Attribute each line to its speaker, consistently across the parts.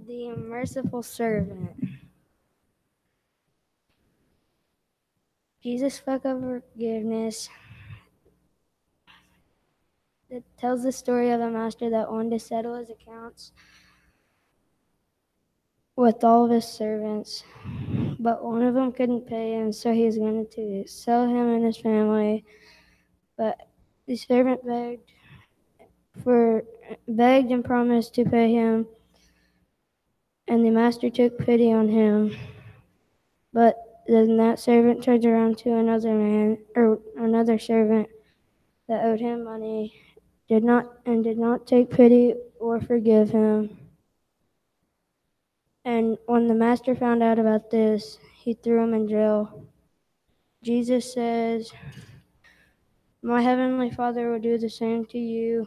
Speaker 1: The merciful servant. Jesus spoke of forgiveness. It tells the story of a master that wanted to settle his accounts with all of his servants, but one of them couldn't pay him, so he was going to sell him and his family. But the servant begged and promised to pay him, and the master took pity on him. But then that servant turned around to another servant that owed him money, did not take pity or forgive him. And when the master found out about this, he threw him in jail. Jesus says, "My heavenly Father will do the same to you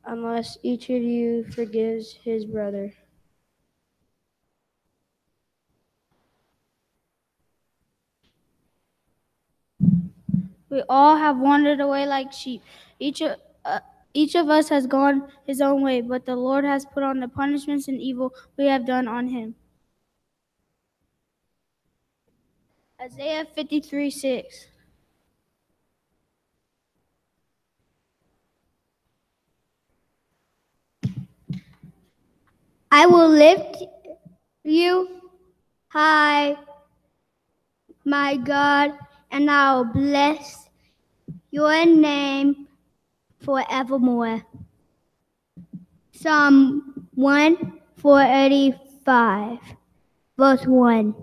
Speaker 1: unless each of you forgives his brother."
Speaker 2: We all have wandered away like sheep. Each of, each of us has gone his own way, but the Lord has put on the punishments and evil we have done on him. Isaiah 53:6. I will lift you high, my God, and I will bless your name forevermore. Psalm 145, verse 1.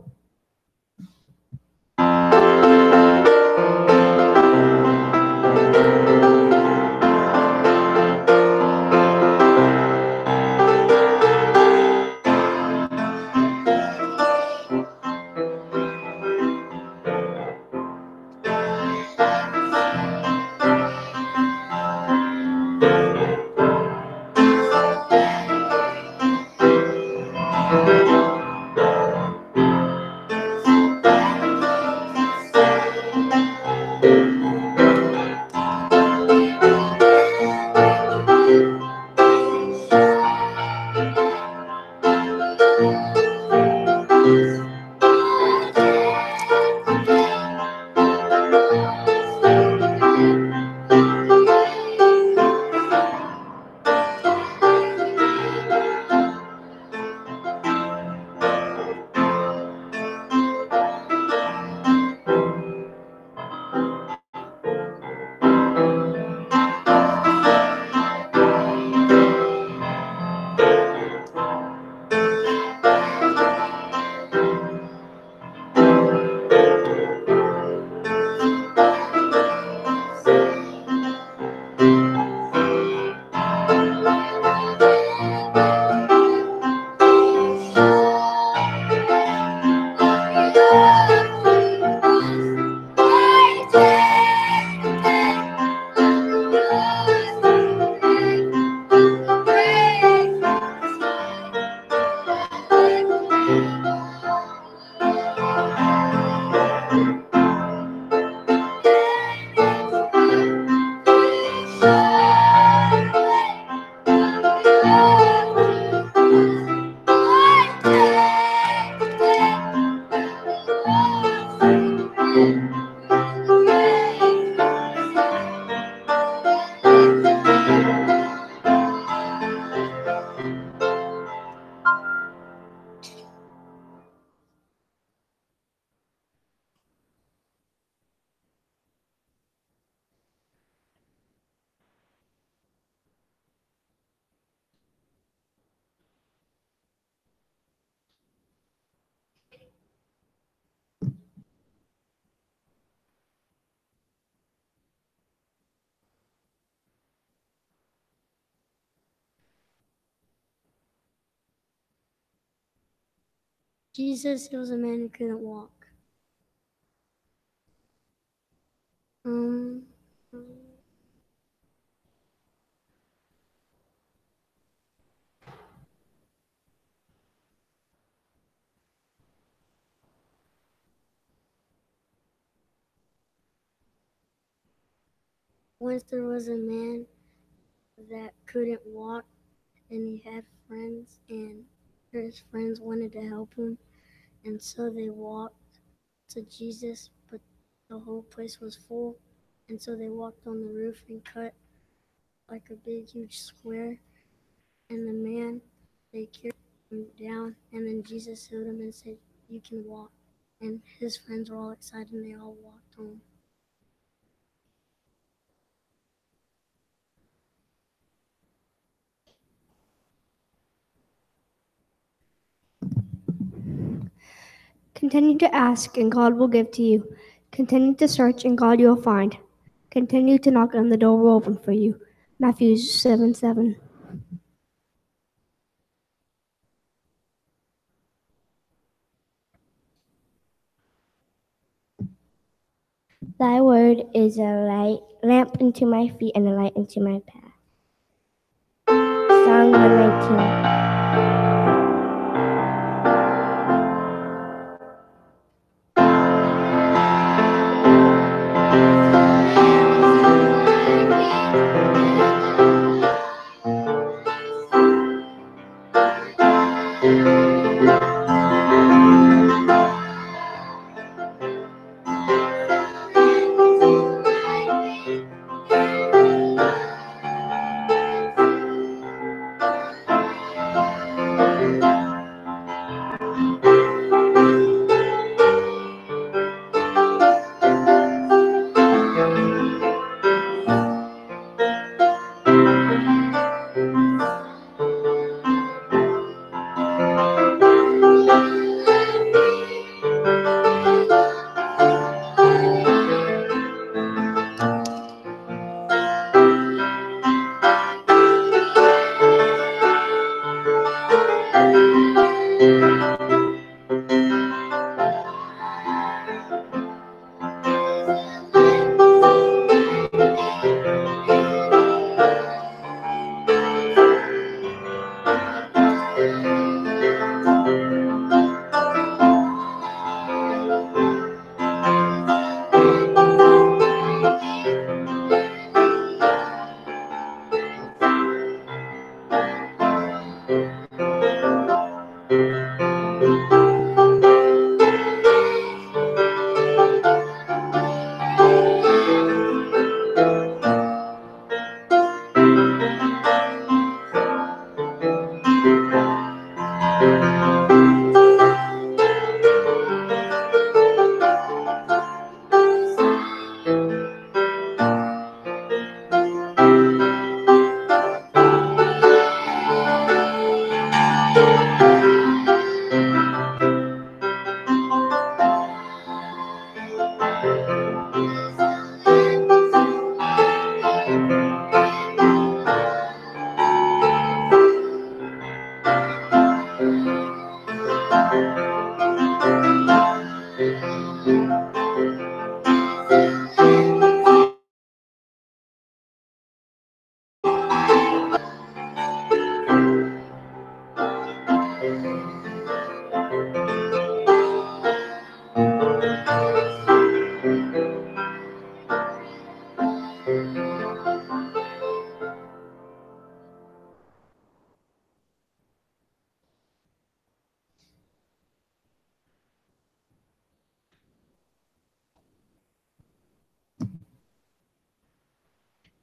Speaker 1: Jesus was a man who couldn't walk. Um, Once there was a man that couldn't walk,
Speaker 3: and he had friends, and his friends wanted to help him, and so they walked to Jesus, but the whole place was full, and so they walked on the roof and cut like a big huge square, and the man, they carried him down, and then Jesus healed him and said, "You can walk." And his friends were all excited, and they all walked home.
Speaker 1: Continue to ask, and God will give to you. Continue to search, and God you will find. Continue to knock, and the door will open for you. Matthew 7:7. Thy word is a lamp unto my feet and a light unto my path. Psalm 119.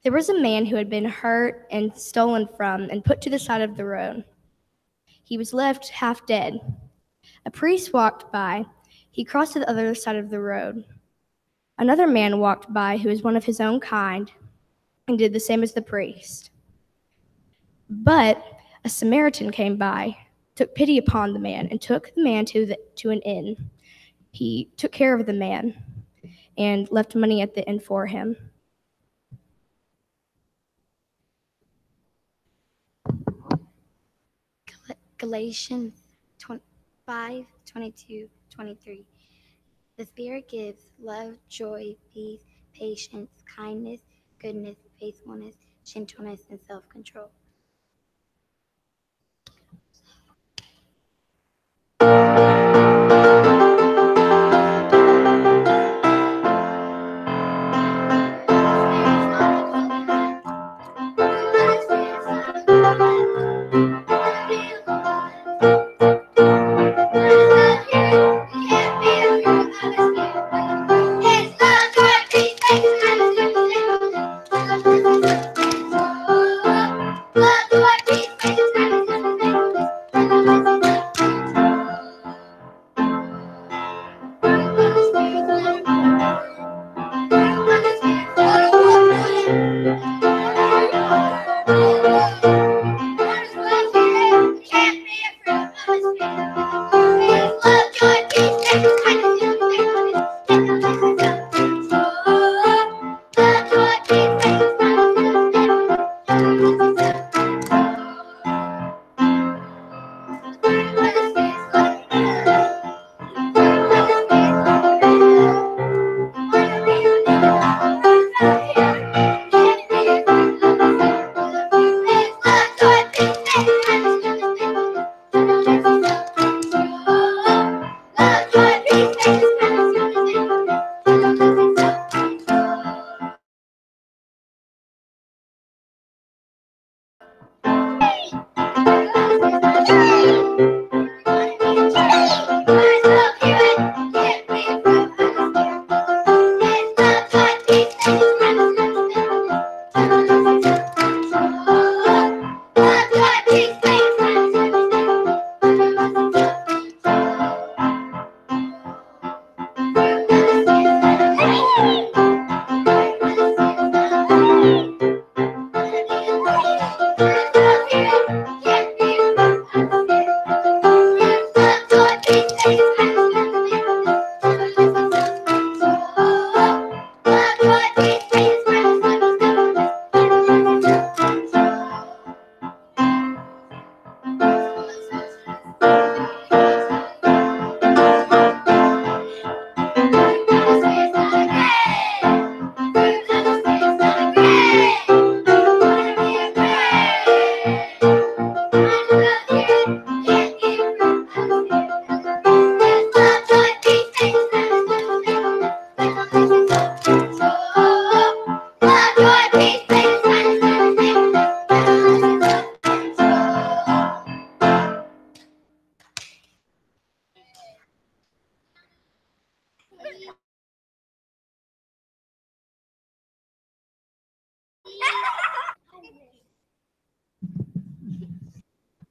Speaker 1: There was a man who had been hurt and stolen from and put to the side of the road. He was left half dead. A priest walked by. He crossed to the other side of the road. Another man walked by who was one of his own kind and did the same as the priest. But a Samaritan came by, took pity upon the man, and took the man to an inn. He took care of the man and left money at the inn for him.
Speaker 4: Galatians 5:22-23. The Spirit gives love, joy, peace, patience, kindness, goodness, faithfulness, gentleness, and self-control.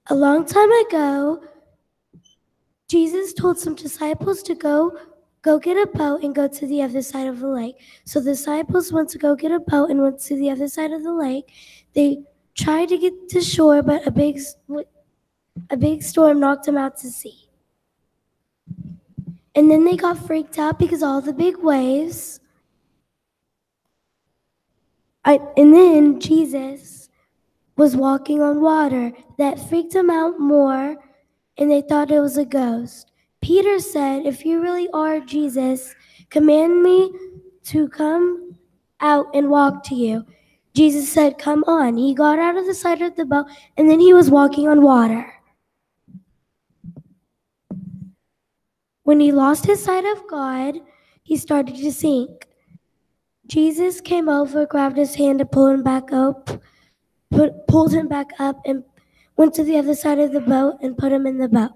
Speaker 5: A long time ago, Jesus told some disciples to go get a boat and go to the other side of the lake. So the disciples went to go get a boat and went to the other side of the lake. They tried to get to shore, but a big storm knocked them out to sea. And then they got freaked out because all the big waves. And then Jesus was walking on water. That freaked them out more, and they thought it was a ghost. Peter said, "If you really are Jesus, command me to come out and walk to you." Jesus said, "Come on." He got out of the side of the boat, and then he was walking on water. When he lost his sight of God, he started to sink. Jesus came over, grabbed his hand and pulled him back up, and went to the other side of the boat and put him in the boat.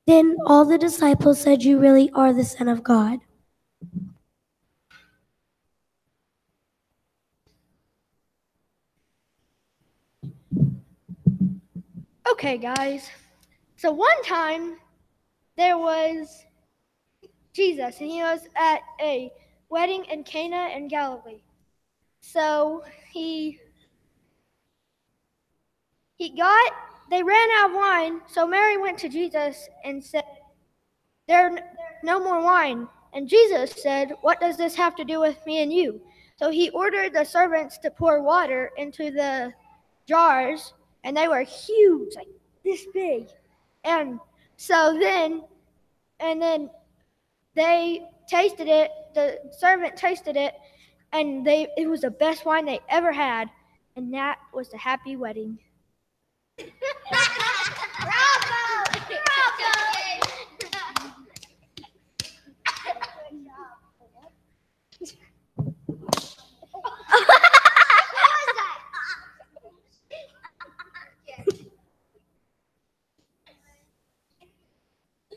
Speaker 5: Then all the disciples said, "You really are the Son of God."
Speaker 6: Okay, guys. So one time there was Jesus, and he was at a wedding in Cana in Galilee. So they ran out of wine. So Mary went to Jesus and said, "There's no more wine." And Jesus said, "What does this have to do with me and you?" So he ordered the servants to pour water into the jars, and they were huge, like this big. And then they tasted it. The servant tasted it, and it was the best wine they ever had, and that was the happy wedding.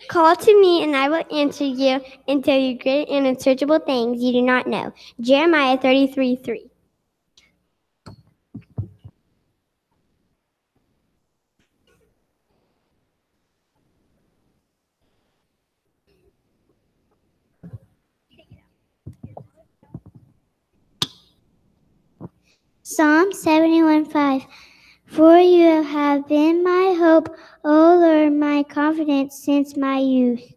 Speaker 7: Call to me, and I will answer you and tell you great and unsearchable things you do not know. Jeremiah 33:3. Psalm 71:5. For you have been my hope, O Lord, my confidence since my youth.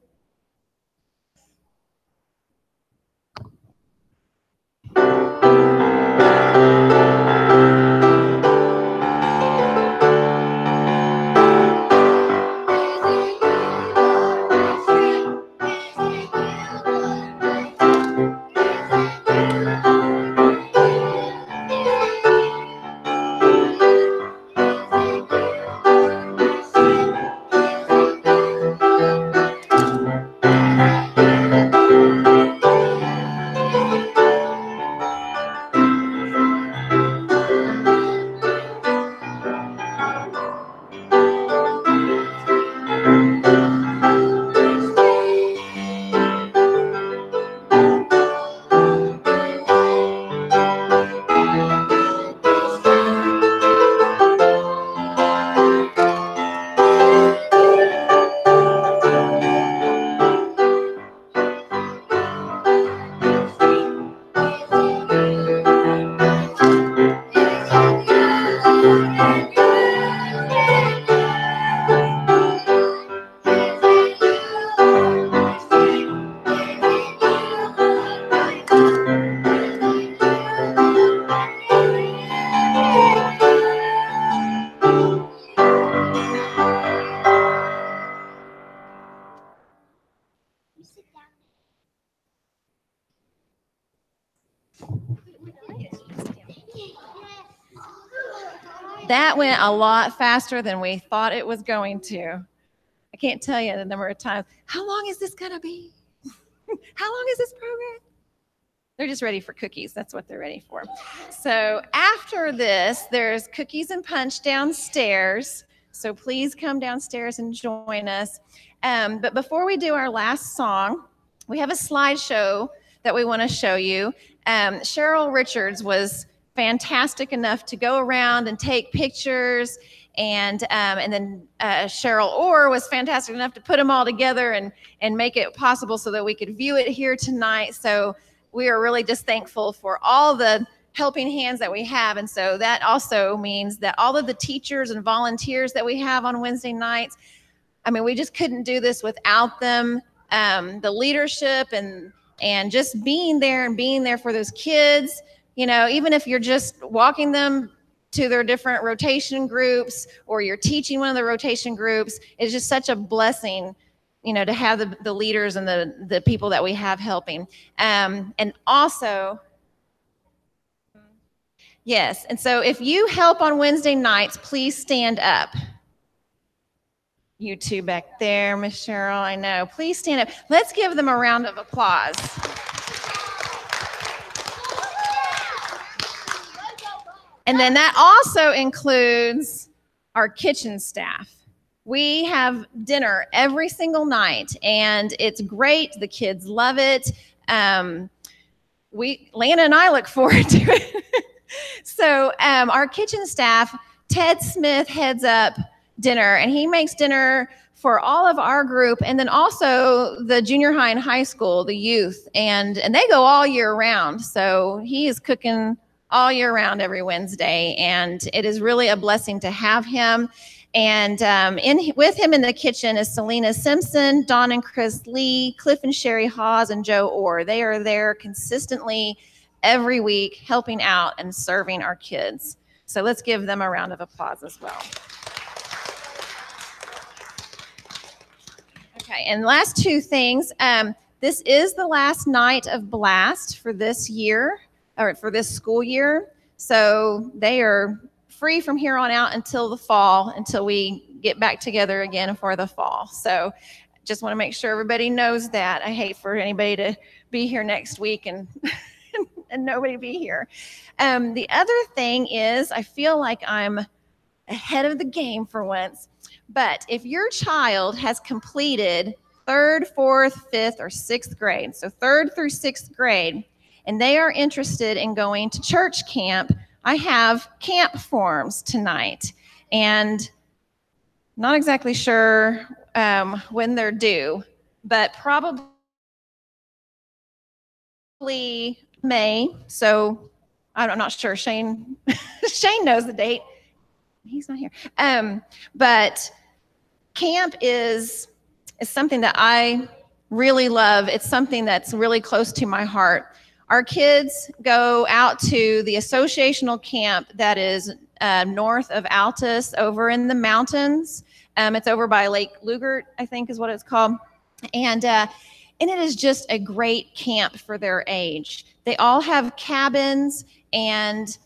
Speaker 8: That went a lot faster than we thought it was going to. I can't tell you the number of times. How long is this going to be? How long is this program? They're just ready for cookies. That's what they're ready for. So after this, there's cookies and punch downstairs. So please come downstairs and join us. But before we do our last song, we have a slideshow that we want to show you. Cheryl Richards was fantastic enough to go around and take pictures And then Cheryl Orr was fantastic enough to put them all together and make it possible so that we could view it here tonight. So we are really just thankful for all the helping hands that we have. And so that also means that all of the teachers and volunteers that we have on Wednesday nights, I mean, we just couldn't do this without them. The leadership and just being there for those kids, you know, even if you're just walking them to their different rotation groups or you're teaching one of the rotation groups, it's just such a blessing, you know, to have the leaders and the people that we have helping. And also, yes, and so if you help on Wednesday nights, please stand up. You two back there, Miss Cheryl, I know. Please stand up. Let's give them a round of applause. And then that also includes our kitchen staff. We have dinner every single night, and it's great. The kids love it. Lana and I look forward to it. So our kitchen staff, Ted Smith heads up dinner, and he makes dinner for all of our group, and then also the junior high and high school, the youth, and they go all year round. So he is cooking all year round every Wednesday, and it is really a blessing to have him. And with him in the kitchen is Selena Simpson, Don and Chris Lee, Cliff and Sherry Hawes, and Joe Orr. They are there consistently every week helping out and serving our kids. So let's give them a round of applause as well. Okay, and last two things. This is the last night of Blast for this year, or for this school year. So they are free from here on out until the fall, until we get back together again for the fall. So just want to make sure everybody knows that. I hate for anybody to be here next week and and nobody be here. The other thing is, I feel like I'm ahead of the game for once, but if your child has completed 3rd, 4th, 5th, or 6th grade, so 3rd through 6th grade, and they are interested in going to church camp, I have camp forms tonight, and not exactly sure when they're due, but probably May. So I'm not sure. Shane knows the date. He's not here. But camp is something that I really love. It's something that's really close to my heart. Our kids go out to the associational camp that is north of Altus, over in the mountains. It's over by Lake Lugert, I think is what it's called. And it is just a great camp for their age. They all have cabins, and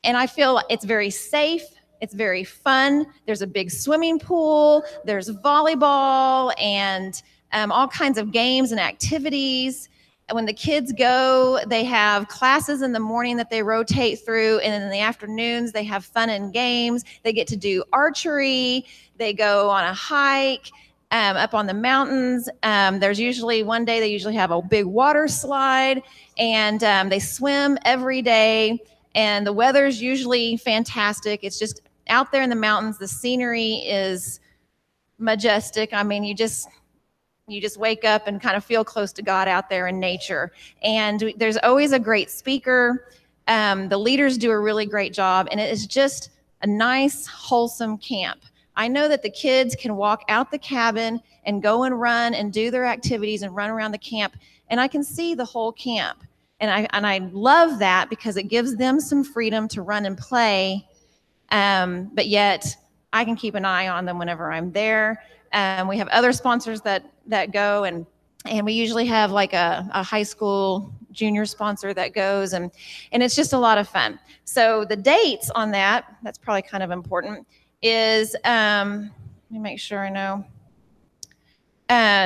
Speaker 8: I feel it's very safe. It's very fun. There's a big swimming pool. There's volleyball and all kinds of games and activities. When the kids go, they have classes in the morning that they rotate through, and in the afternoons they have fun and games. They get to do archery. They go on a hike up on the mountains. There's usually one day they usually have a big water slide, and they swim every day. And the weather's usually fantastic. It's just out there in the mountains. The scenery is majestic. I mean, you just wake up and kind of feel close to God out there in nature. And there's always a great speaker. The leaders do a really great job, and it is just a nice, wholesome camp. I know that the kids can walk out the cabin and go and run and do their activities and run around the camp, and I can see the whole camp. And I love that because it gives them some freedom to run and play, but yet I can keep an eye on them whenever I'm there. We have other sponsors that go, and we usually have like a high school junior sponsor that goes, and it's just a lot of fun. So the dates on that's probably kind of important, is, let me make sure I know,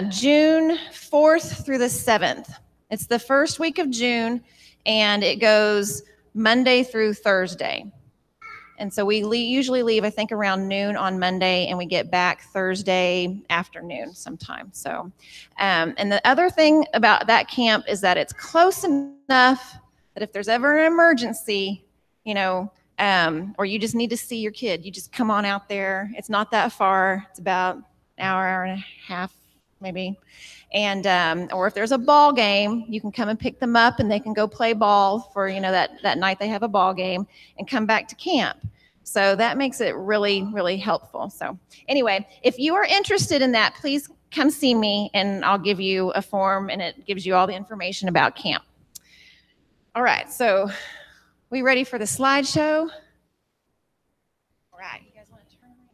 Speaker 8: June 4th through the 7th. It's the first week of June, and it goes Monday through Thursday. And so we usually leave, I think, around noon on Monday, and we get back Thursday afternoon sometime. So, and the other thing about that camp is that it's close enough that if there's ever an emergency, you know, or you just need to see your kid, you just come on out there. It's not that far. It's about an hour and a half, maybe. And or if there's a ball game, you can come and pick them up, and they can go play ball for, that night they have a ball game, and come back to camp. So that makes it really, really helpful. So anyway, if you are interested in that, please come see me, and I'll give you a form, and it gives you all the information about camp. All right, so we ready for the slideshow? All right, you guys want to turn around?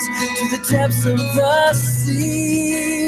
Speaker 9: to the depths of the sea.